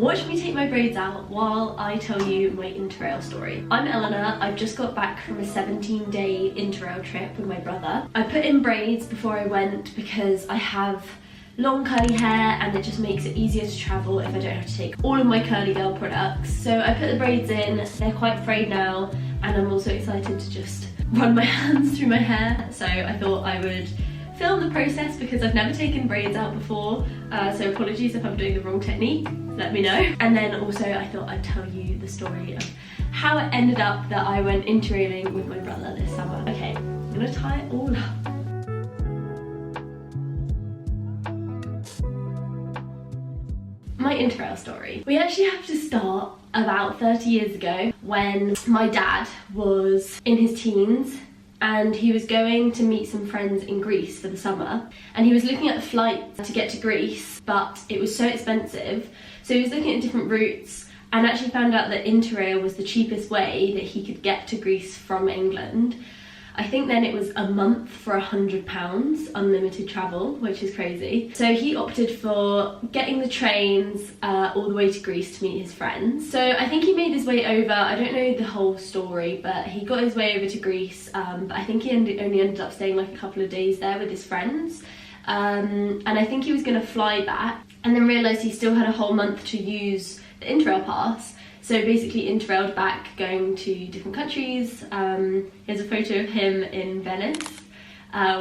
Watch me take my braids out while I tell you my Interrail story. I'm Eleanor. I've just got back from a 17-day Interrail trip with my brother. I put in braids before I went because I have long curly hair and it just makes it easier to travel if I don't have to take all of my curly girl products. So I put the braids in, they're quite frayed now, and I'm also excited to just run my hands through my hair. So I thought I would film the process because I've never taken braids out before, so apologies if I'm doing the wrong technique, let me know. And then also I thought I'd tell you the story of how it ended up that I went interrailing with my brother this summer. Okay, I'm gonna tie it all up. My Interrail story. We actually have to start about 30 years ago when my dad was in his teens and he was going to meet some friends in Greece for the summer, and he was looking at a flight to get to Greece, but it was so expensive, so he was looking at different routes and actually found out that Interrail was the cheapest way that he could get to Greece from England. I think then it was a month for £100 unlimited travel, which is crazy. So he opted for getting the trains all the way to Greece to meet his friends. So I think he made his way over, I don't know the whole story, but he got his way over to Greece, but I think he only ended up staying like a couple of days there with his friends. And I think he was gonna fly back and then realised he still had a whole month to use the Interrail pass. So basically interrailed back, going to different countries. Here's a photo of him in Venice,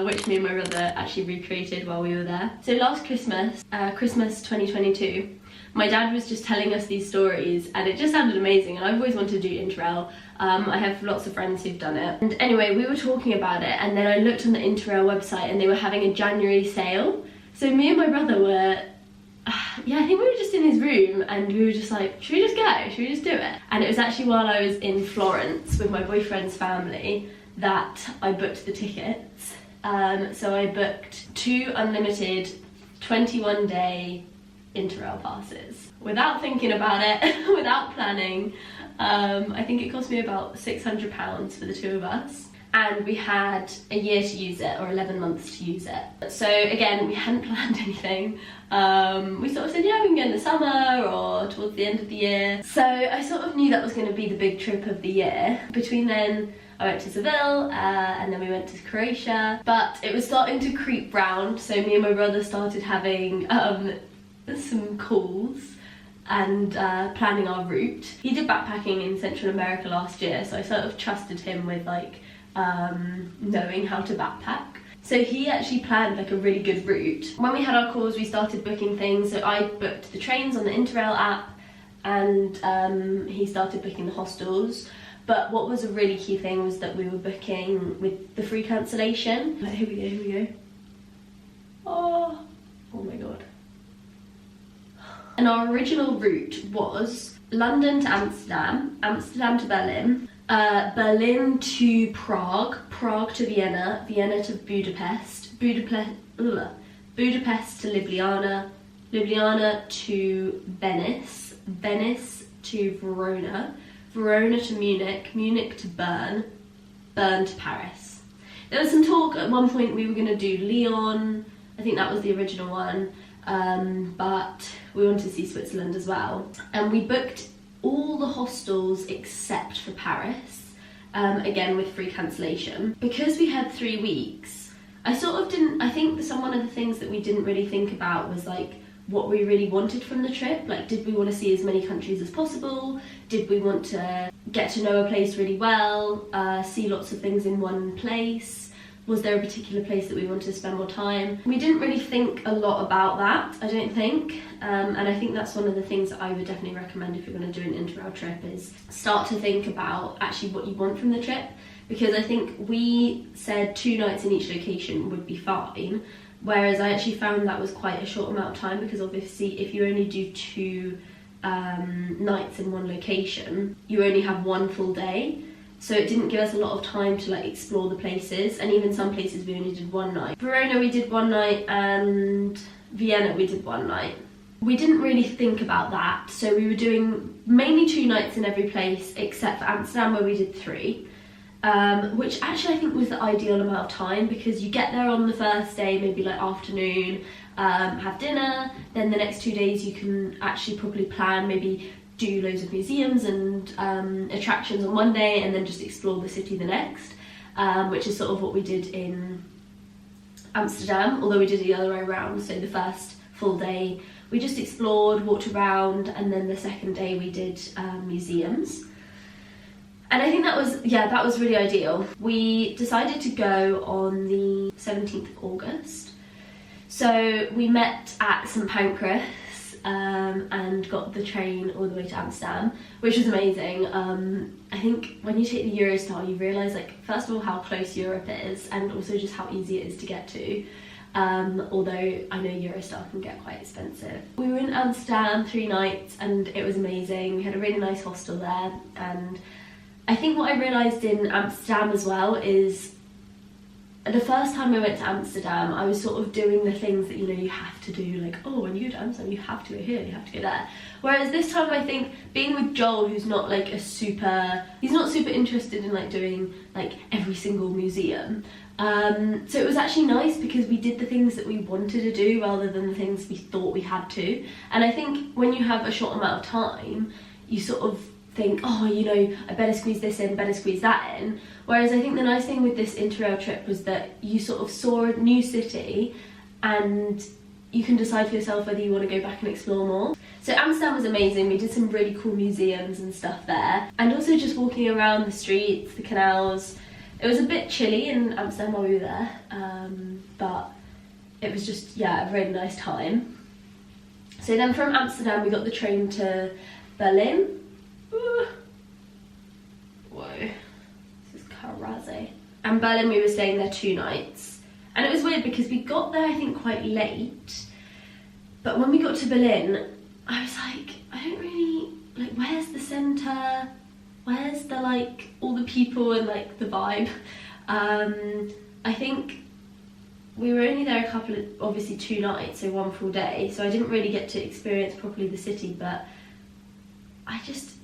which me and my brother actually recreated while we were there. So last Christmas, Christmas 2022, my dad was just telling us these stories and it just sounded amazing, and I've always wanted to do Interrail. I have lots of friends who've done it. And anyway, we were talking about it and then I looked on the Interrail website and they were having a January sale. So me and my brother were, yeah, I think we were just in his room and we were just like, should we just go? Should we just do it? And it was actually while I was in Florence with my boyfriend's family that I booked the tickets. So I booked 2 unlimited 21-day Interrail passes without thinking about it, without planning. I think it cost me about £600 for the 2 of us. And we had a year to use it, or 11 months to use it. So again, we hadn't planned anything. We sort of said, yeah, we can go in the summer or towards the end of the year. So I sort of knew that was going to be the big trip of the year. Between then, I went to Seville, and then we went to Croatia. But it was starting to creep round, so me and my brother started having some calls and planning our route. He did backpacking in Central America last year, so I sort of trusted him with like knowing how to backpack. So he actually planned like a really good route. When we had our calls, we started booking things. So I booked the trains on the Interrail app and he started booking the hostels. But what was a really key thing was that we were booking with the free cancellation. Like, here we go. Oh my God. And our original route was London to Amsterdam, Amsterdam to Berlin, Berlin to Prague, Prague to Vienna, Vienna to Budapest, Budapest to Ljubljana, Ljubljana to Venice, Venice to Verona, Verona to Munich, Munich to Bern, Bern to Paris. There was some talk at one point we were going to do Lyon, I think that was the original one, but we wanted to see Switzerland as well. And we booked all the hostels except for Paris, again with free cancellation. Because we had 3 weeks, I think one of the things that we didn't really think about was like what we really wanted from the trip. Like, did we want to see as many countries as possible? Did we want to get to know a place really well, see lots of things in one place? Was there a particular place that we wanted to spend more time? We didn't really think a lot about that, I don't think. And I think that's one of the things that I would definitely recommend if you're going to do an Interrail trip, is start to think about actually what you want from the trip. Because I think we said 2 nights in each location would be fine, whereas I actually found that was quite a short amount of time, because obviously if you only do 2 nights in one location, you only have 1 full day. So it didn't give us a lot of time to like explore the places, and even some places we only did 1 night. Verona we did 1 night and Vienna we did 1 night. We didn't really think about that, so we were doing mainly 2 nights in every place except for Amsterdam, where we did 3. Which actually I think was the ideal amount of time, because you get there on the first day, maybe like afternoon, have dinner. Then the next 2 days you can actually properly plan, maybe do loads of museums and attractions on one day and then just explore the city the next, which is sort of what we did in Amsterdam, although we did it the other way around. So the first full day we just explored, walked around, and then the second day we did museums. And I think that was really ideal. We decided to go on the 17th of August. So we met at St Pancras and got the train all the way to Amsterdam, which was amazing. I think when you take the Eurostar, you realise, like, first of all, how close Europe is, and also just how easy it is to get to. Although I know Eurostar can get quite expensive. We were in Amsterdam 3 nights and it was amazing. We had a really nice hostel there, and I think what I realised in Amsterdam as well is the first time I went to Amsterdam, I was sort of doing the things that, you know, you have to do, like, oh, when you go to Amsterdam, you have to go here, you have to go there. Whereas this time, I think, being with Joel, who's not like he's not super interested in like doing like every single museum. So it was actually nice because we did the things that we wanted to do rather than the things we thought we had to. And I think when you have a short amount of time, you sort of think, oh, you know, I better squeeze this in, better squeeze that in. Whereas I think the nice thing with this Interrail trip was that you sort of saw a new city and you can decide for yourself whether you want to go back and explore more. So Amsterdam was amazing. We did some really cool museums and stuff there, and also just walking around the streets, the canals. It was a bit chilly in Amsterdam while we were there, but it was just, yeah, a really nice time. So then from Amsterdam we got the train to Berlin. Ooh. Whoa, this is crazy. And Berlin, we were staying there 2 nights. And it was weird because we got there, I think, quite late. But when we got to Berlin, I was like, I don't really, like, where's the centre? Where's the, like, all the people and, like, the vibe? I think we were only there obviously 2 nights, so 1 full day. So I didn't really get to experience properly the city, but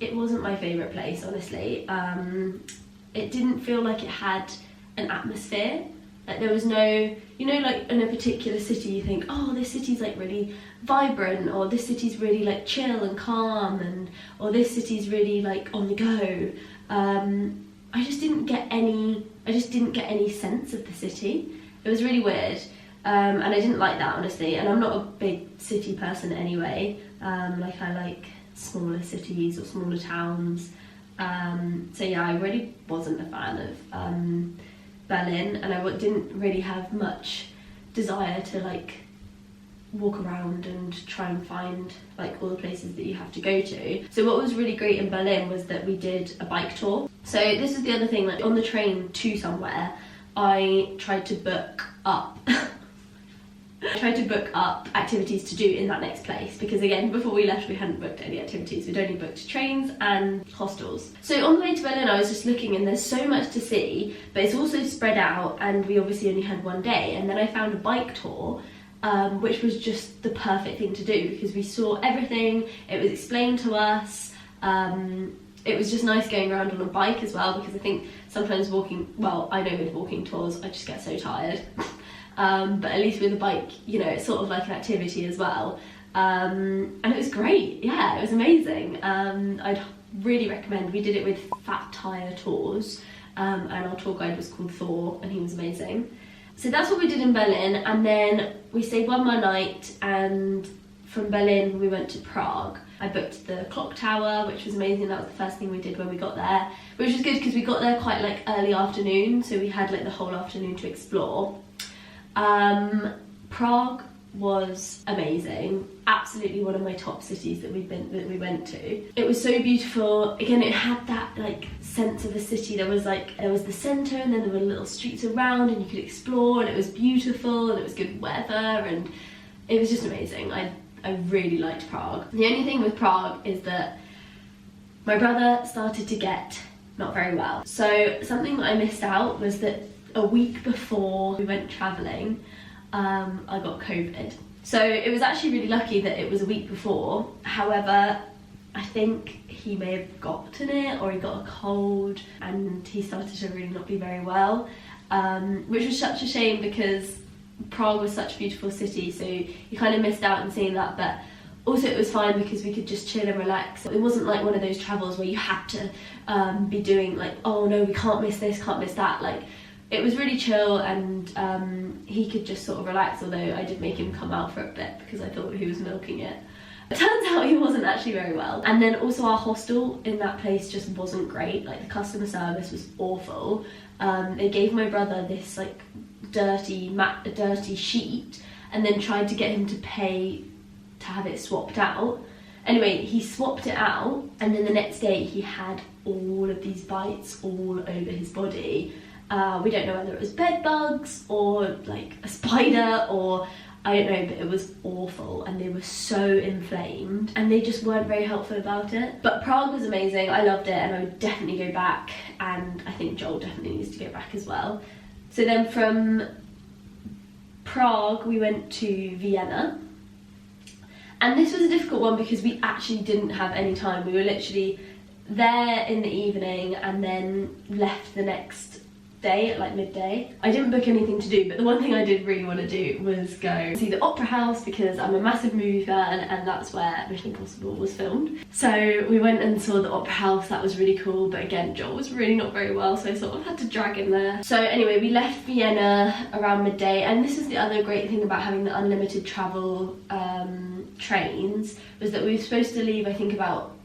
it wasn't my favourite place, honestly. It didn't feel like it had an atmosphere. Like, there was no, you know, like in a particular city you think, oh, this city's like really vibrant, or this city's really like chill and calm, or this city's really like on the go. I just didn't get any sense of the city. It was really weird, and I didn't like that, honestly. And I'm not a big city person anyway. Like, I like smaller cities or smaller towns. So yeah, I really wasn't a fan of Berlin, and I didn't really have much desire to like walk around and try and find like all the places that you have to go to. So what was really great in Berlin was that we did a bike tour. So this is the other thing, like on the train to somewhere, I tried to book up activities to do in that next place, because again, before we left we hadn't booked any activities. We'd only booked trains and hostels. So on the way to Berlin I was just looking, and there's so much to see, but it's also spread out, and we obviously only had 1 day. And then I found a bike tour, which was just the perfect thing to do because we saw everything, it was explained to us. It was just nice going around on a bike as well, because I think sometimes I know with walking tours I just get so tired. But at least with a bike, you know, it's sort of like an activity as well. And it was great, yeah, it was amazing. I'd really recommend. We did it with Fat Tire Tours, and our tour guide was called Thor, and he was amazing. So that's what we did in Berlin, and then we stayed 1 more night, and from Berlin we went to Prague. I booked the clock tower, which was amazing. That was the first thing we did when we got there, which was good because we got there quite like early afternoon, so we had like the whole afternoon to explore. Prague was amazing, absolutely one of my top cities that we went to. It was so beautiful. Again, it had that like sense of a city. There was the centre, and then there were little streets around, and you could explore, and it was beautiful, and it was good weather, and it was just amazing. I really liked Prague. The only thing with Prague is that my brother started to get not very well. So something that I missed out was that a week before we went travelling, I got COVID. So it was actually really lucky that it was a week before. However, I think he may have gotten it, or he got a cold, and he started to really not be very well, which was such a shame because Prague was such a beautiful city, so you kind of missed out on seeing that, but also it was fine because we could just chill and relax. It wasn't like one of those travels where you had to be doing like, oh no, we can't miss this, can't miss that. Like, it was really chill, and he could just sort of relax, although I did make him come out for a bit because I thought he was milking it. It turns out he wasn't actually very well. And then also our hostel in that place just wasn't great. Like, the customer service was awful. They gave my brother this like dirty sheet and then tried to get him to pay to have it swapped out. Anyway, he swapped it out, and then the next day he had all of these bites all over his body. We don't know whether it was bed bugs or like a spider or I don't know, but it was awful, and they were so inflamed and they just weren't very helpful about it. But Prague was amazing, I loved it, and I would definitely go back, and I think Joel definitely needs to go back as well. So then from Prague we went to Vienna, and this was a difficult one because we actually didn't have any time. We were literally there in the evening and then left the next day at like midday. I didn't book anything to do, but the one thing I did really want to do was go see the Opera House because I'm a massive movie fan, and that's where Mission Impossible was filmed. So we went and saw the Opera House. That was really cool, but again, Joel was really not very well, so I sort of had to drag him there. So anyway, we left Vienna around midday, and this is the other great thing about having the unlimited travel trains, was that we were supposed to leave I think about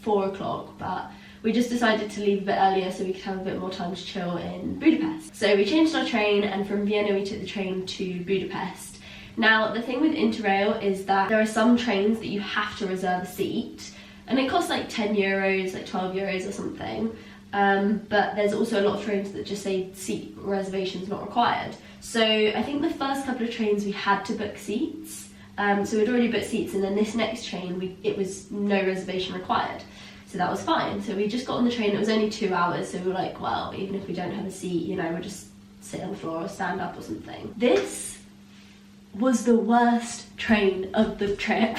4 o'clock, but we just decided to leave a bit earlier so we could have a bit more time to chill in Budapest. So we changed our train, and from Vienna we took the train to Budapest. Now, the thing with Interrail is that there are some trains that you have to reserve a seat, and it costs like 10 euros, like 12 euros or something. But there's also a lot of trains that just say seat reservations not required. So I think the first couple of trains we had to book seats. So we'd already booked seats, and then this next train, it was no reservation required. So that was fine. So we just got on the train. It was only 2 hours, so we were like, well, even if we don't have a seat, you know, we'll just sit on the floor or stand up or something. This was the worst train of the trip.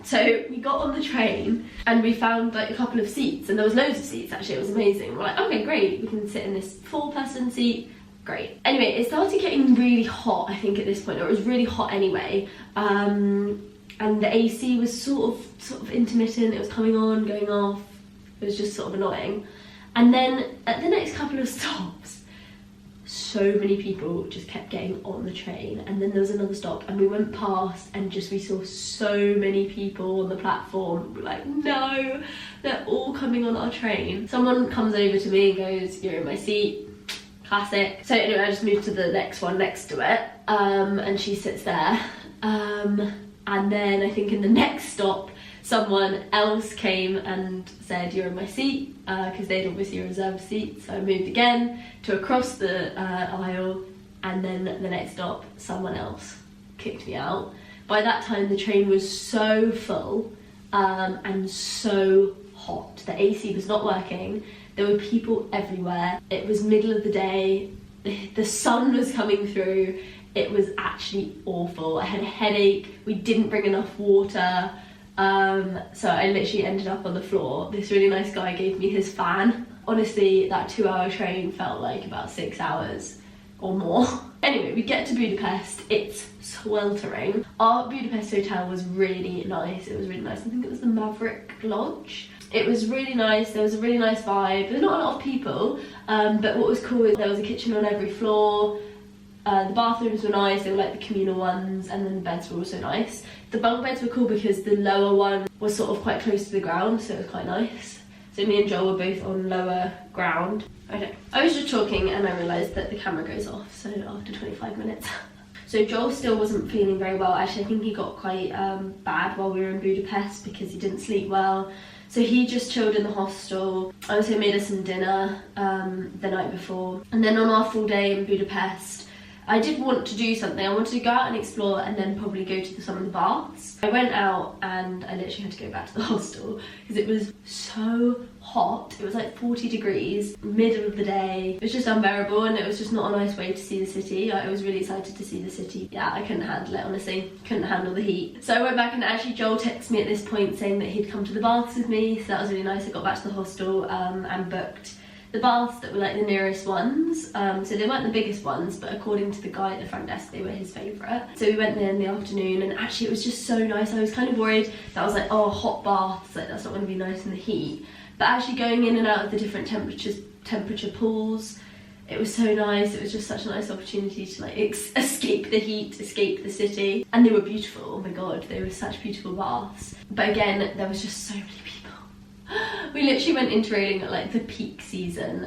So we got on the train and we found like a couple of seats, and there was loads of seats actually. It was amazing. We're like, okay, great, we can sit in this 4-person seat. Great. Anyway, it started getting really hot, I think, at this point, or it was really hot anyway. And the AC was sort of intermittent. It was coming on, going off. It was just sort of annoying. And then at the next couple of stops, so many people just kept getting on the train, and then there was another stop and we went past and we saw so many people on the platform. We're like, no, they're all coming on our train. Someone comes over to me and goes, you're in my seat. Classic. So anyway, I just moved to the next one next to it, and she sits there. And then I think in the next stop, someone else came and said, you're in my seat, because they'd obviously reserved a seat. So I moved again to across the aisle, and then the next stop, someone else kicked me out. By that time, the train was so full and so hot. The AC was not working. There were people everywhere. It was middle of the day. The sun was coming through. It was actually awful. I had a headache. We didn't bring enough water. So I literally ended up on the floor. This really nice guy gave me his fan. Honestly, that 2-hour train felt like about 6 hours or more. Anyway, we get to Budapest. It's sweltering. Our Budapest hotel was really nice. It was really nice. I think it was the Maverick Lodge. It was really nice. There was a really nice vibe. There's not a lot of people, but what was cool is there was a kitchen on every floor. The bathrooms were nice. They were like the communal ones, and then the beds were also nice. The bunk beds were cool because the lower one was sort of quite close to the ground, so it was quite nice. So me and Joel were both on lower ground. I was just talking and I realised that the camera goes off, so after 25 minutes. So Joel still wasn't feeling very well. Actually, I think he got quite bad while we were in Budapest because he didn't sleep well. So he just chilled in the hostel. I also made us some dinner the night before. And then on our full day in Budapest, I did want to do something. I wanted to go out and explore and then probably go to some of the baths. I went out and I literally had to go back to the hostel because it was so hot. It was like 40 degrees, middle of the day. It was just unbearable, and it was just not a nice way to see the city. I was really excited to see the city. Yeah, I couldn't handle it, honestly. Couldn't handle the heat. So I went back, and actually Joel texted me at this point saying that he'd come to the baths with me, so that was really nice. I got back to the hostel and booked the baths that were like the nearest ones. So they weren't the biggest ones, but according to the guy at the front desk, they were his favourite. So we went there in the afternoon, and actually it was just so nice. I was kind of worried that I was like, oh, hot baths, like that's not going to be nice in the heat. But actually going in and out of the different temperature pools, it was so nice. It was just such a nice opportunity to like escape the heat, escape the city. And they were beautiful, oh my god, they were such beautiful baths. But again, there was just so many people. We literally went interrailing at like the peak season.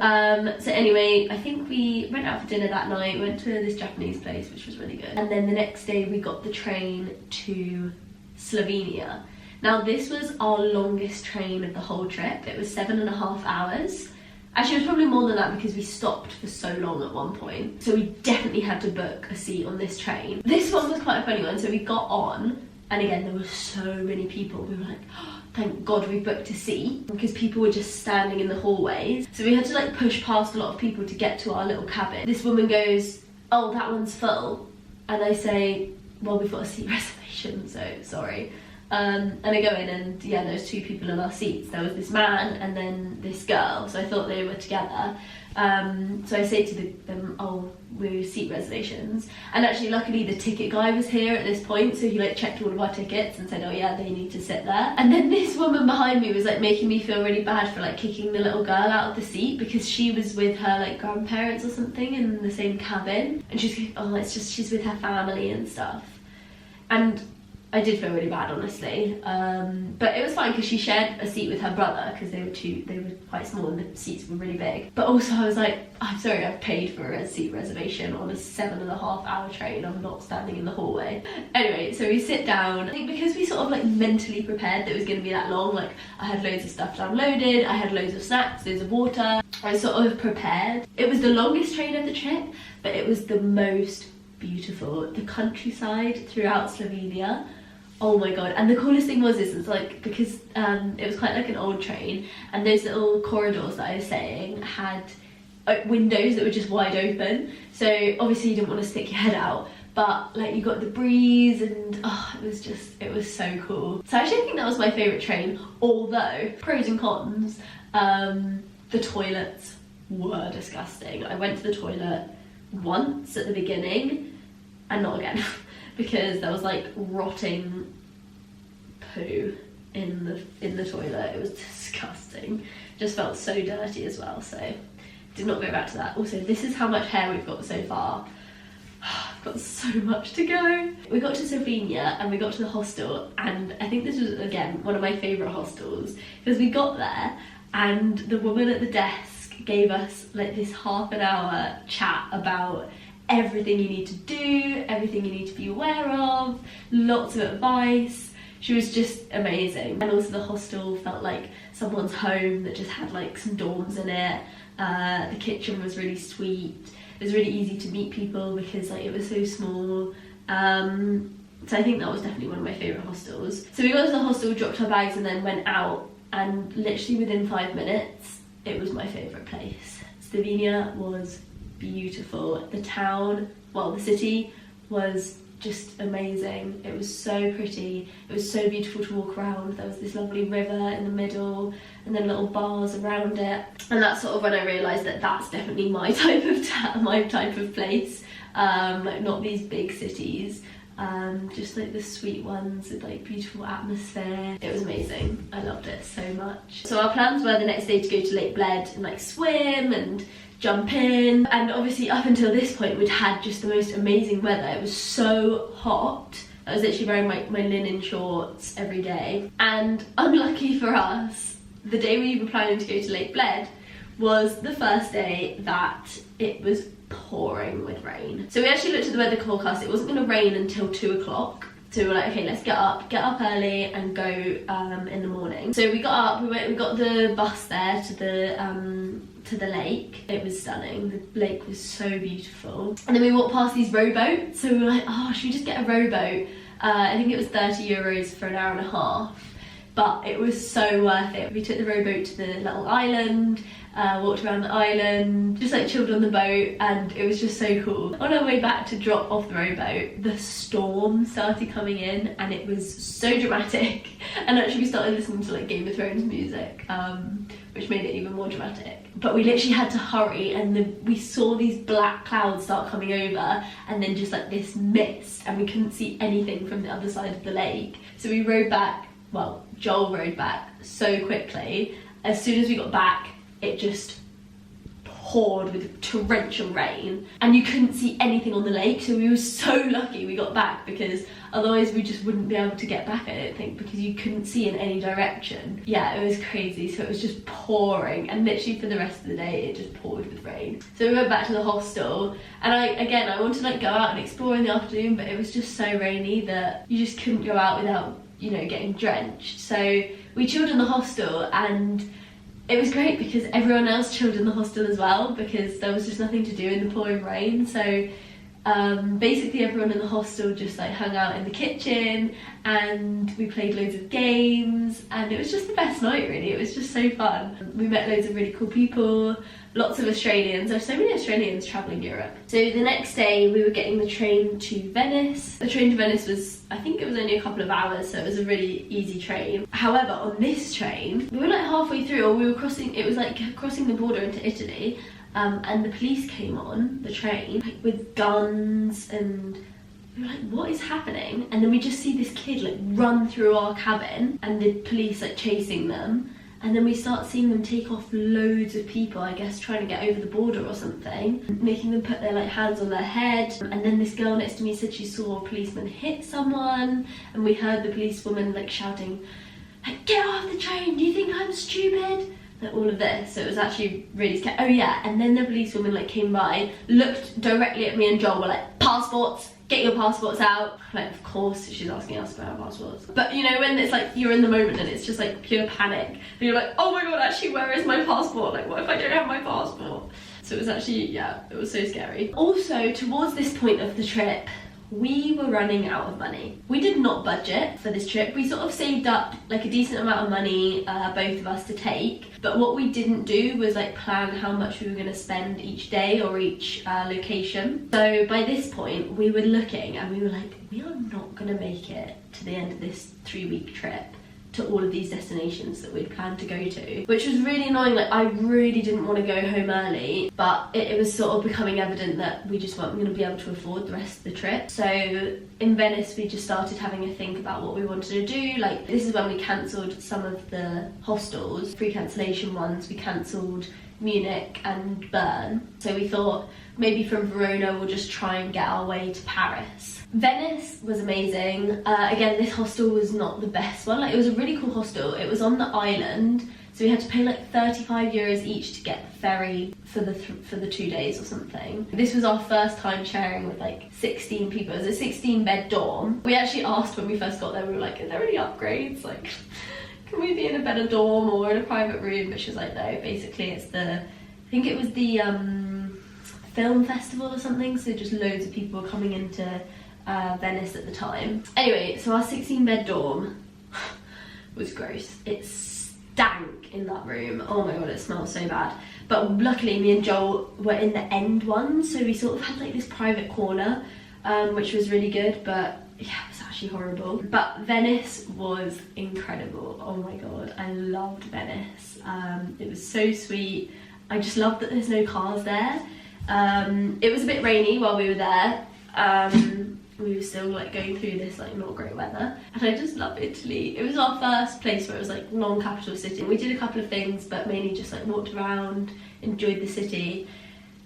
So anyway, I think we went out for dinner that night, went to this Japanese place, which was really good. And then the next day we got the train to Slovenia. Now this was our longest train of the whole trip. It was 7.5 hours. Actually, it was probably more than that because we stopped for so long at one point. So we definitely had to book a seat on this train. This one was quite a funny one. So we got on, and again, there were so many people. We were like, oh, thank God we booked a seat, because people were just standing in the hallways. So we had to like push past a lot of people to get to our little cabin. This woman goes, oh, that one's full. And I say, well, we've got a seat reservation, so sorry. And I go in, and yeah, there's 2 people in our seats. There was this man and then this girl, so I thought they were together. So I say to them, oh, we're seat reservations. And actually, luckily, the ticket guy was here at this point, so he like checked all of our tickets and said, oh yeah, they need to sit there. And then this woman behind me was like making me feel really bad for like kicking the little girl out of the seat, because she was with her like grandparents or something in the same cabin. And she's going, oh, it's just she's with her family and stuff. And I did feel really bad, honestly, but it was fine because she shared a seat with her brother, because they were quite small and the seats were really big. But also I was like, I'm sorry, I've paid for a seat reservation on a 7.5 hour train. I'm not standing in the hallway. Anyway, so we sit down. I think because we sort of like mentally prepared that it was going to be that long, like I had loads of stuff downloaded, I had loads of snacks, loads of water. I was sort of prepared. It was the longest train of the trip, but it was the most beautiful. The countryside throughout Slovenia, oh my god. And the coolest thing was it's like, because it was quite like an old train, and those little corridors that I was saying had windows that were just wide open, so obviously you didn't want to stick your head out, but like you got the breeze, and oh, it was so cool. So actually I think that was my favourite train, although pros and cons, the toilets were disgusting. I went to the toilet once at the beginning and not again because there was like rotting poo in the toilet. It was disgusting. Just felt so dirty as well, so did not go back to that. Also, this is how much hair we've got so far. I've got so much to go. We got to Slovenia and we got to the hostel, and I think this was again one of my favourite hostels, because we got there and the woman at the desk gave us like this half-an-hour chat about everything you need to do, everything you need to be aware of, lots of advice. She was just amazing. And also the hostel felt like someone's home that just had like some dorms in it. The kitchen was really sweet. It was really easy to meet people because like it was so small. So I think that was definitely one of my favourite hostels. So we got to the hostel, dropped our bags and then went out, and literally within 5 minutes it was my favourite place. Slovenia was beautiful. The town, well, the city was just amazing. It was so pretty. It was so beautiful to walk around. There was this lovely river in the middle and then little bars around it. And that's sort of when I realised that that's definitely my type of place. Like not these big cities. Just like the sweet ones with like beautiful atmosphere. It was amazing. I loved it so much. So our plans were the next day to go to Lake Bled and like swim and jump in, and obviously up until this point we'd had just the most amazing weather. It was so hot. I was literally wearing my linen shorts every day, and unlucky for us, the day we were planning to go to Lake Bled was the first day that it was pouring with rain. So we actually looked at the weather forecast. It wasn't going to rain until 2 o'clock. So we were like, okay, let's get up early and go in the morning. So we got up, we got the bus there to the lake. It was stunning. The lake was so beautiful. And then we walked past these rowboats. So we were like, oh, should we just get a rowboat? I think it was 30 euros for an hour and a half. but it was so worth it. We took the rowboat to the little island, walked around the island, just like chilled on the boat, and it was just so cool. On our way back to drop off the rowboat, the storm started coming in and it was so dramatic, and actually we started listening to like Game of Thrones music, which made it even more dramatic. But we literally had to hurry, and then we saw these black clouds start coming over and then just like this mist, and we couldn't see anything from the other side of the lake. So we rowed back, well, Joel rowed back so quickly. As soon as we got back, it just poured with torrential rain and you couldn't see anything on the lake. So we were so lucky we got back, because otherwise we just wouldn't be able to get back, I don't think, because you couldn't see in any direction. Yeah, it was crazy. So it was just pouring, and literally for the rest of the day it just poured with rain. So we went back to the hostel, and I wanted to like go out and explore in the afternoon, but it was just so rainy that you just couldn't go out without, you know, getting drenched. So we chilled in the hostel, and it was great because everyone else chilled in the hostel as well, because there was just nothing to do in the pouring rain. So basically everyone in the hostel just like hung out in the kitchen, and we played loads of games, and it was just the best night really. It was just so fun. We met loads of really cool people, lots of Australians. There's so many Australians travelling Europe. So the next day we were getting the train to Venice. The train to Venice was, I think it was only a couple of hours, so it was a really easy train. However, on this train, we were like halfway through, or we were crossing, it was like crossing the border into Italy, and the police came on the train like with guns, and we were like, what is happening? And then we just see this kid like run through our cabin, and the police like chasing them. And then we start seeing them take off loads of people, I guess trying to get over the border or something, making them put their like hands on their head. And then this girl next to me said she saw a policeman hit someone, and we heard the policewoman like shouting, like, get off the train, do you think I'm stupid? Like all of this. So it was actually really scary. Oh yeah, and then the policewoman like came by, looked directly at me and Joel, were like, passports, get your passports out. Like, of course she's asking us for our passports. But you know, when it's like you're in the moment and it's just like pure panic, and you're like, oh my god, actually, where is my passport? Like, what if I don't have my passport? So it was actually, yeah, it was so scary. Also, towards this point of the trip, we were running out of money. We did not budget for this trip. We sort of saved up like a decent amount of money, both of us, to take. But what we didn't do was like plan how much we were going to spend each day or each location. So by this point, we were looking and we were like, we are not going to make it to the end of this 3-week trip to all of these destinations that we'd planned to go to, which was really annoying. Like, I really didn't want to go home early, but it was sort of becoming evident that we just weren't going to be able to afford the rest of the trip. So in Venice, we just started having a think about what we wanted to do. Like, this is when we cancelled some of the hostels, pre-cancellation ones. We cancelled Munich and Bern. So we thought maybe from Verona we'll just try and get our way to Paris. Venice was amazing. Again, this hostel was not the best one. Like, it was a really cool hostel. It was on the island, so we had to pay like 35 euros each to get the ferry for the 2 days or something. This was our first time sharing with like 16 people. It was a 16-bed dorm. We actually asked when we first got there, we were like, are there any upgrades? Like, can we be in a better dorm or in a private room? But she was like, no, basically it's the, I think it was the film festival or something, so just loads of people were coming into Venice at the time. Anyway, so our 16-bed dorm was gross. It stank in that room. Oh my god, it smelled so bad. But luckily me and Joel were in the end one, so we sort of had like this private corner, which was really good. But yeah, it was actually horrible. But Venice was incredible. Oh my god, I loved Venice. It was so sweet. I just loved that there's no cars there. It was a bit rainy while we were there. We were still like going through this like not great weather, and I just love Italy. It was our first place where it was like non-capital city. We did a couple of things, but mainly just like walked around, enjoyed the city.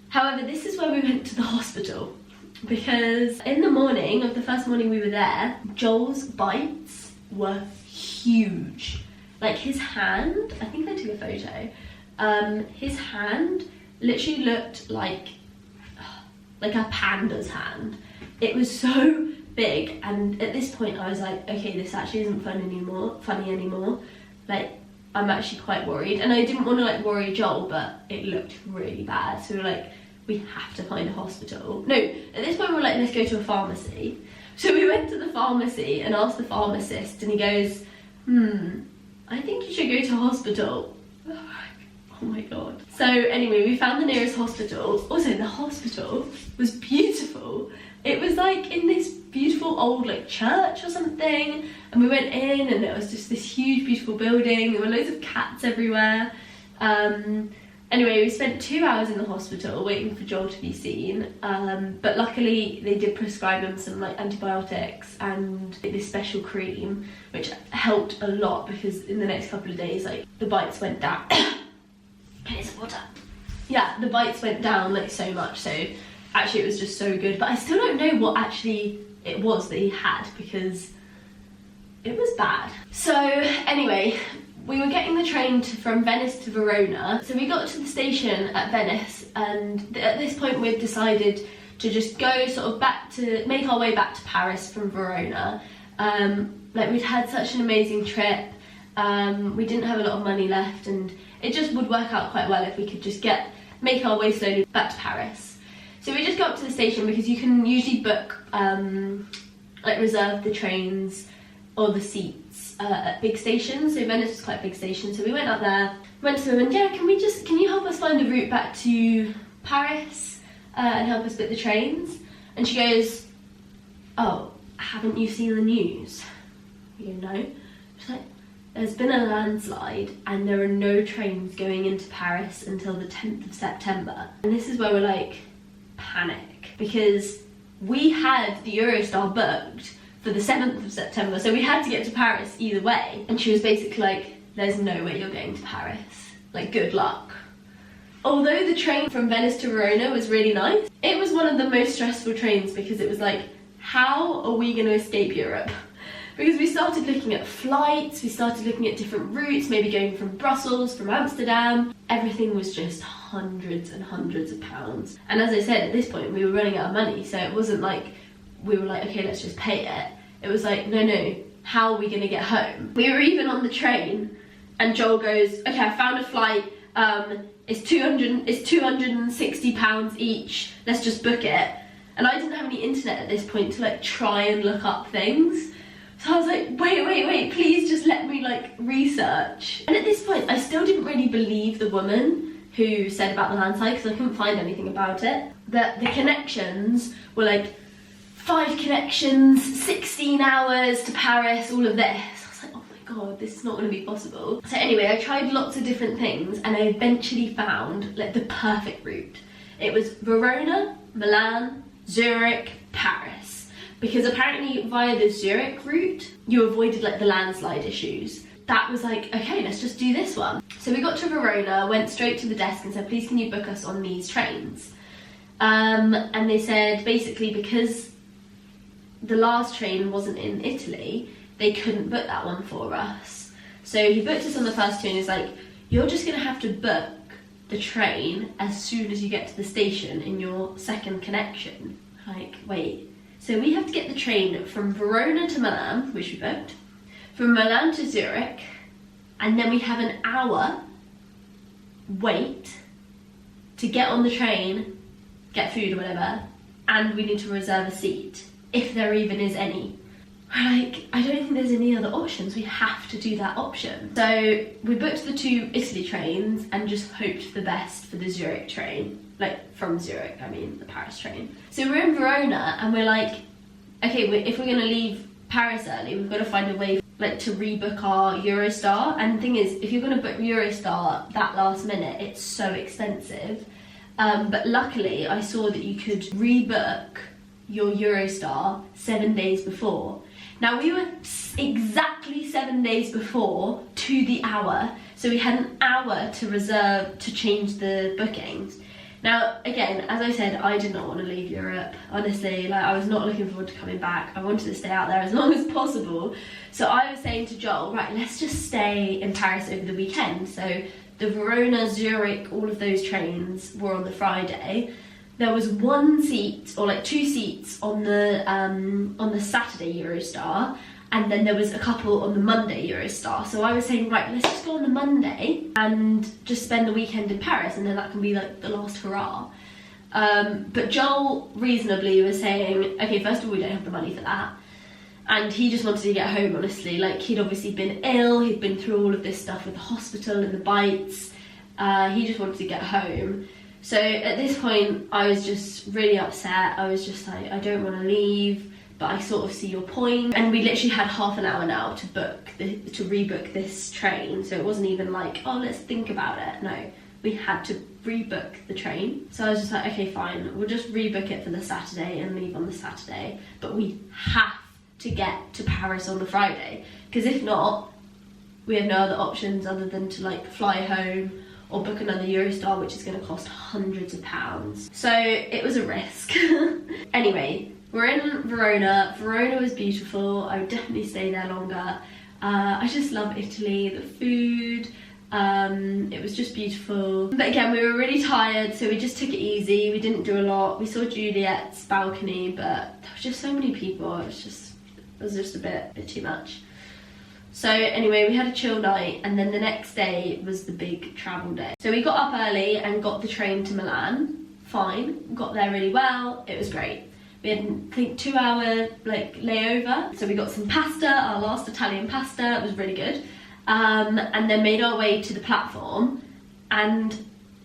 However, this is where we went to the hospital, because in the morning of the first morning we were there, Joel's bites were huge. Like, his hand, I think I took a photo, his hand literally looked like a panda's hand. It was so big, and at this point I was like, okay, this actually isn't funny anymore. Like, I'm actually quite worried, and I didn't want to like worry Joel, but it looked really bad. So we were like, we have to find a hospital. No, at this point we were like, let's go to a pharmacy. So we went to the pharmacy and asked the pharmacist, and he goes, I think you should go to hospital. Oh my god. So anyway, we found the nearest hospital. Also, the hospital was beautiful. It was like in this beautiful old like church or something, and we went in and it was just this huge beautiful building. There were loads of cats everywhere. Anyway, we spent 2 hours in the hospital waiting for Joel to be seen, but luckily they did prescribe him some like antibiotics and this special cream, which helped a lot because in the next couple of days like the bites went down. Here's water. Yeah, the bites went down like so much, so actually it was just so good. But I still don't know what actually it was that he had because it was bad. So anyway, we were getting the train from Venice to Verona. So we got to the station at Venice, and at this point we'd decided to just go sort of make our way back to Paris from Verona. Like we'd had such an amazing trip. We didn't have a lot of money left, and it just would work out quite well if we could just make our way slowly back to Paris. So we just got up to the station because you can usually book, like reserve the trains or the seats at big stations. So Venice was quite a big station, so we went up there, went to them and yeah, can you help us find a route back to Paris and help us book the trains? And she goes, oh, haven't you seen the news? We go, no. She's like, there's been a landslide and there are no trains going into Paris until the 10th of September. And this is where we're like, panic, because we had the Eurostar booked for the 7th of September, so we had to get to Paris either way. And she was basically like, there's no way you're going to Paris, like good luck. Although the train from Venice to Verona was really nice, it was one of the most stressful trains because it was like, how are we going to escape Europe? Because we started looking at flights, we started looking at different routes, maybe going from Brussels, from Amsterdam. Everything was just hundreds and hundreds of pounds. And as I said, at this point we were running out of money, so it wasn't like we were like, okay, let's just pay it. It was like, no, how are we gonna get home? We were even on the train and Joel goes, okay, I found a flight, it's 260 pounds each, let's just book it. And I didn't have any internet at this point to like try and look up things. So I was like, wait, please just let me like research. And at this point, I still didn't really believe the woman who said about the landslide because I couldn't find anything about it. That the connections were like 5 connections, 16 hours to Paris, all of this. I was like, oh my god, this is not going to be possible. So anyway, I tried lots of different things and I eventually found like the perfect route. It was Verona, Milan, Zurich, Paris. Because apparently via the Zurich route, you avoided like the landslide issues. That was like, okay, let's just do this one. So we got to Verona, went straight to the desk and said, please can you book us on these trains? And they said basically because the last train wasn't in Italy, they couldn't book that one for us. So he booked us on the first two and he's like, you're just gonna have to book the train as soon as you get to the station in your second connection. Like, wait. So we have to get the train from Verona to Milan, which we booked, from Milan to Zurich, and then we have an hour wait to get on the train, get food or whatever, and we need to reserve a seat, if there even is any. Like, I don't think there's any other options, we have to do that option. So we booked the 2 Italy trains and just hoped for the best for the Zurich train. Like, from Zurich, I mean, the Paris train. So we're in Verona and we're like, okay, if we're gonna leave Paris early, we've got to find a way like to rebook our Eurostar. And the thing is, if you're gonna book Eurostar that last minute, it's so expensive. But luckily, I saw that you could rebook your Eurostar 7 days before. Now we were exactly 7 days before to the hour, so we had an hour to reserve to change the bookings. Now, again, as I said, I did not want to leave Europe. Honestly, like I was not looking forward to coming back. I wanted to stay out there as long as possible. So I was saying to Joel, right, let's just stay in Paris over the weekend. So the Verona, Zurich, all of those trains were on the Friday. There was 1 seat, or like 2 seats on the Saturday Eurostar, and then there was a couple on the Monday Eurostar. So I was saying, right, let's just go on the Monday and just spend the weekend in Paris, and then that can be like the last hurrah. But Joel reasonably was saying, okay, first of all, we don't have the money for that. and he just wanted to get home, honestly. Like, he'd obviously been ill, he'd been through all of this stuff with the hospital and the bites. He just wanted to get home. So at this point, I was just really upset. I was just like, I don't want to leave, but I sort of see your point. And we literally had half an hour now to rebook this train. So it wasn't even like, oh, let's think about it. No, we had to rebook the train. So I was just like, okay, fine, we'll just rebook it for the Saturday and leave on the Saturday. But we have to get to Paris on the Friday, because if not, we have no other options other than to like fly home or book another Eurostar, which is going to cost hundreds of pounds. So it was a risk. Anyway, we're in Verona. Verona was beautiful. I would definitely stay there longer. I just love Italy, the food. It was just beautiful. But again, we were really tired, so we just took it easy. We didn't do a lot. We saw Juliet's balcony, but there was just so many people. It was just a bit too much. So anyway, we had a chill night, and then the next day was the big travel day. So we got up early and got the train to Milan. Fine, got there really well. It was great. We had, I think, 2 hour like layover. So we got some pasta, our last Italian pasta. It was really good. And then made our way to the platform. And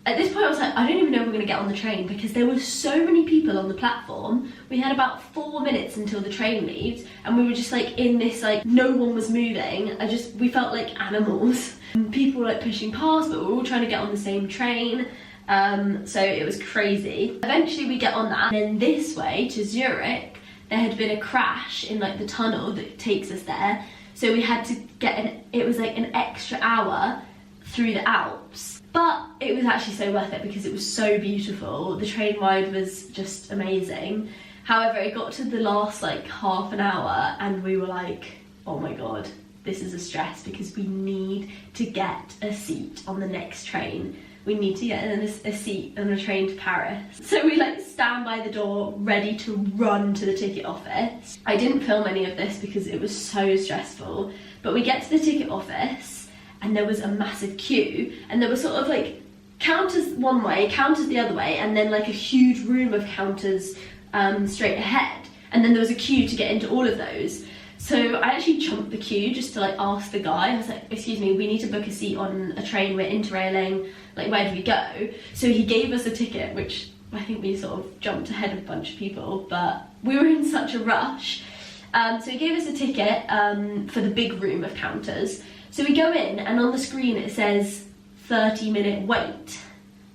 at this point I was like, I don't even know if we're going to get on the train, because there were so many people on the platform. We had about 4 minutes until the train leaves, and we were just like in this, like, no one was moving. We felt like animals. People were like pushing past, but we were all trying to get on the same train. So it was crazy. Eventually we get on that, and then this way to Zurich, there had been a crash in like the tunnel that takes us there. So we had to get it was like an extra hour through the Alps. But it was actually so worth it because it was so beautiful. The train ride was just amazing. However, it got to the last like half an hour and we were like, oh my God, this is a stress, because we need to get a seat on the next train. We need to get a seat on a train to Paris. So we like stand by the door ready to run to the ticket office. I didn't film any of this because it was so stressful, but we get to the ticket office and there was a massive queue, and there were sort of like counters one way, counters the other way, and then like a huge room of counters straight ahead. And then there was a queue to get into all of those. So I actually jumped the queue just to like ask the guy. I was like, excuse me, we need to book a seat on a train, we're interrailing, like where do we go? So he gave us a ticket, which I think we sort of jumped ahead of a bunch of people, but we were in such a rush. So he gave us a ticket for the big room of counters. So we go in, and on the screen it says 30-minute wait.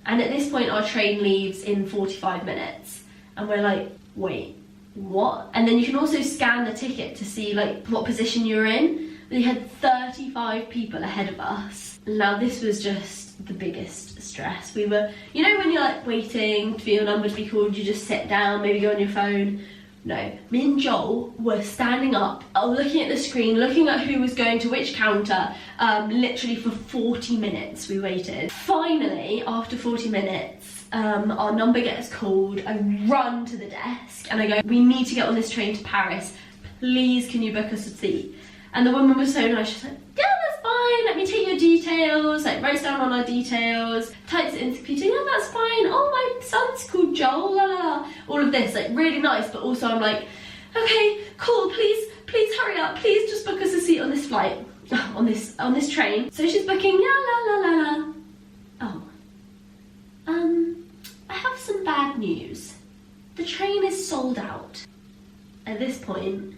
And at this point our train leaves in 45 minutes. And we're like, wait, what? And then you can also scan the ticket to see like what position you're in. We had 35 people ahead of us. Now this was just the biggest stress. We were, you know when you're like waiting for your number to be called, you just sit down, maybe go on your phone. No, me and Joel were standing up, looking at the screen, looking at who was going to which counter. Literally for 40 minutes we waited. Finally, after 40 minutes, our number gets called. I run to the desk and I go, we need to get on this train to Paris. Please, can you book us a seat? And the woman was so nice. She's like, yeah, that's fine. Let me take your details. Like, writes down all our details, types it into the computer. Yeah, that's fine. Oh, my son's called Joel. La, la, la. All of this, like, really nice. But also, I'm like, okay, cool. Please hurry up. Please just book us a seat on this flight, on this train. So she's booking. La la la la la. Oh, I have some bad news. The train is sold out. At this point,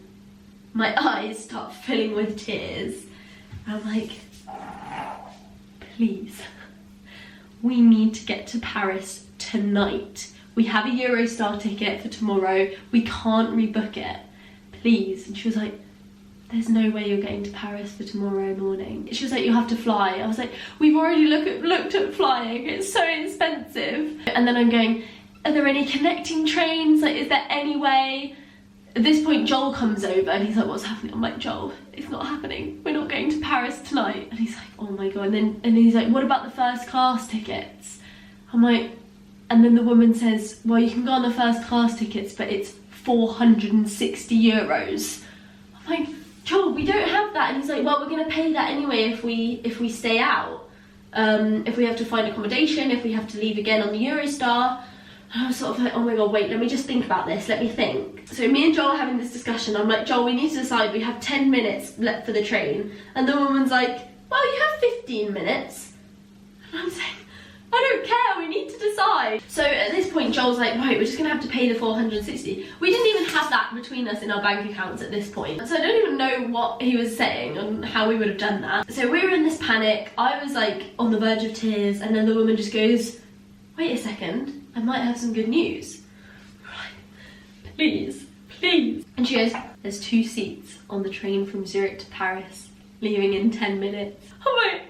my eyes start filling with tears. I'm like, please, we need to get to Paris tonight. We have a Eurostar ticket for tomorrow. We can't rebook it, please. And she was like, there's no way you're getting to Paris for tomorrow morning. She was like, you have to fly. I was like, we've already looked at flying. It's so expensive. And then I'm going, are there any connecting trains? Like, is there any way? At this point, Joel comes over and he's like, what's happening? I'm like, Joel, it's not happening. We're not going to Paris tonight. And he's like, oh my God. And then he's like, what about the first class tickets? I'm like, and then the woman says, well, you can go on the first class tickets, but it's 460 euros. I'm like, Joel, we don't have that. And he's like, well, we're going to pay that anyway if we stay out. If we have to find accommodation, if we have to leave again on the Eurostar. And I was sort of like, oh my god, wait, let me just think about this, let me think. So me and Joel are having this discussion. I'm like, Joel, we need to decide, we have 10 minutes left for the train. And the woman's like, well, you have 15 minutes. And I'm saying, I don't care, we need to decide. So at this point, Joel's like, right, we're just gonna have to pay the 460. We didn't even have that between us in our bank accounts at this point. So I don't even know what he was saying and how we would have done that. So we were in this panic. I was like on the verge of tears, and then the woman just goes, wait a second, I might have some good news. We're like, please, please. And she goes, there's 2 seats on the train from Zurich to Paris, leaving in 10 minutes. I'm like,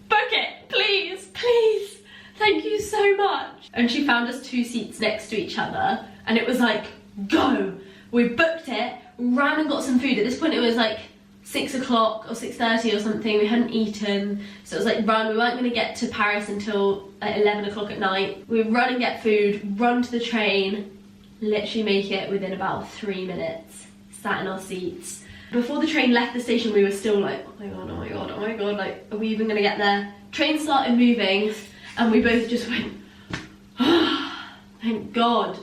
book it, please, please. Thank you so much. And she found us 2 seats next to each other, and it was like, go. We booked it, ran and got some food. At this point it was like 6 o'clock or 6:30 or something. We hadn't eaten, so it was like run. We weren't gonna get to Paris until 11 o'clock at night. We would run and get food, run to the train, literally make it within about 3 minutes, sat in our seats. Before the train left the station, we were still like, oh my god, oh my god, oh my god, like, are we even gonna get there? Train started moving, and we both just went, oh, thank God.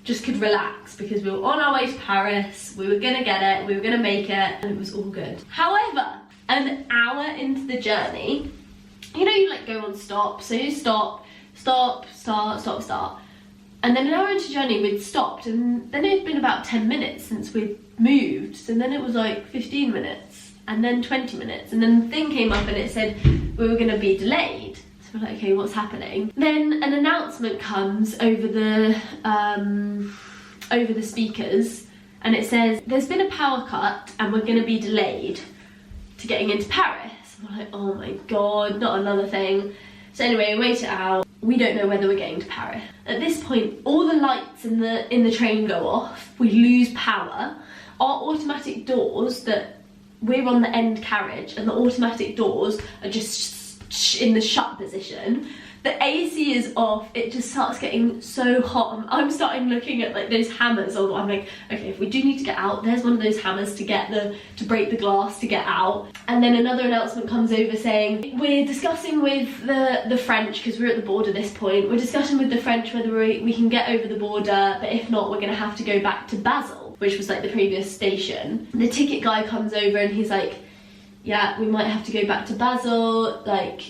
Just could relax because we were on our way to Paris, we were gonna get it, we were gonna make it, and it was all good. However, an hour into the journey, you know, you like go on stop, so you stop, start. And then an hour into the journey, we'd stopped, and then it had been about 10 minutes since we'd moved, and then it was like 15 minutes, and then 20 minutes, and then the thing came up and it said we were gonna be delayed. We're like, okay, what's happening? Then an announcement comes over the speakers, and it says there's been a power cut and we're going to be delayed to getting into Paris. And we're like, oh my god, not another thing. So anyway, we wait it out. We don't know whether we're getting to Paris. At this point, all the lights in the train go off. We lose power. Our automatic doors, that we're on the end carriage, and the automatic doors are just in the shut position. The AC is off, it just starts getting so hot. I'm starting looking at like those hammers, although I'm like, okay, if we do need to get out, there's one of those hammers to break the glass to get out. And then another announcement comes over saying, we're discussing with the French, because we're at the border at this point, we're discussing with the French whether we can get over the border, but if not, we're gonna have to go back to Basel, which was like the previous station. The ticket guy comes over and he's like, yeah, we might have to go back to Basel, like,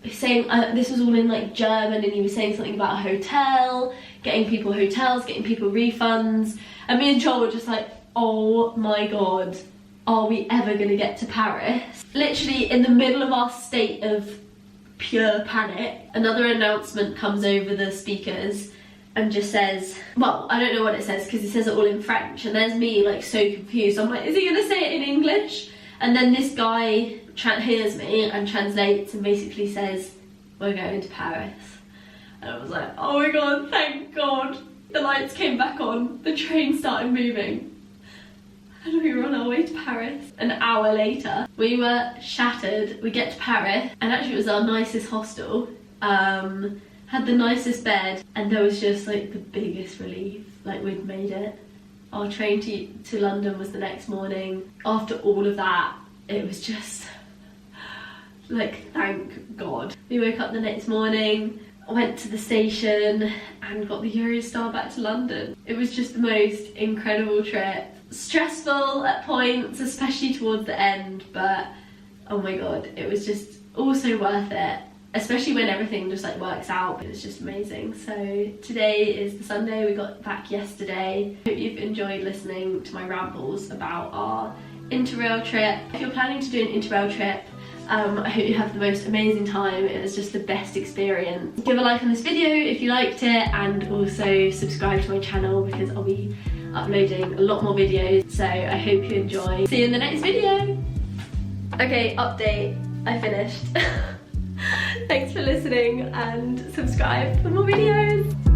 saying, this was all in like German, and he was saying something about a hotel, getting people hotels, getting people refunds, and me and Joel were just like, oh my god, are we ever gonna get to Paris? Literally in the middle of our state of pure panic, another announcement comes over the speakers and just says, well, I don't know what it says because it says it all in French, and there's me like so confused. I'm like, is he gonna say it in English? And then this guy hears me and translates and basically says, we're going to Paris. And I was like, oh my god, thank god. The lights came back on, the train started moving, and we were on our way to Paris. An hour later, we were shattered. We get to Paris, and actually it was our nicest hostel, had the nicest bed, and there was just like the biggest relief, like we'd made it. Our train to London was the next morning. After all of that, it was just like, thank God. We woke up the next morning, went to the station and got the Eurostar back to London. It was just the most incredible trip. Stressful at points, especially towards the end, but oh my God, it was just also worth it. Especially when everything just like works out. It was just amazing. So today is the Sunday, we got back yesterday. Hope you've enjoyed listening to my rambles about our Interrail trip. If you're planning to do an Interrail trip, I hope you have the most amazing time. It was just the best experience. Give a like on this video if you liked it, and also subscribe to my channel because I'll be uploading a lot more videos. So I hope you enjoy. See you in the next video. Okay, update, I finished. Thanks for listening and subscribe for more videos.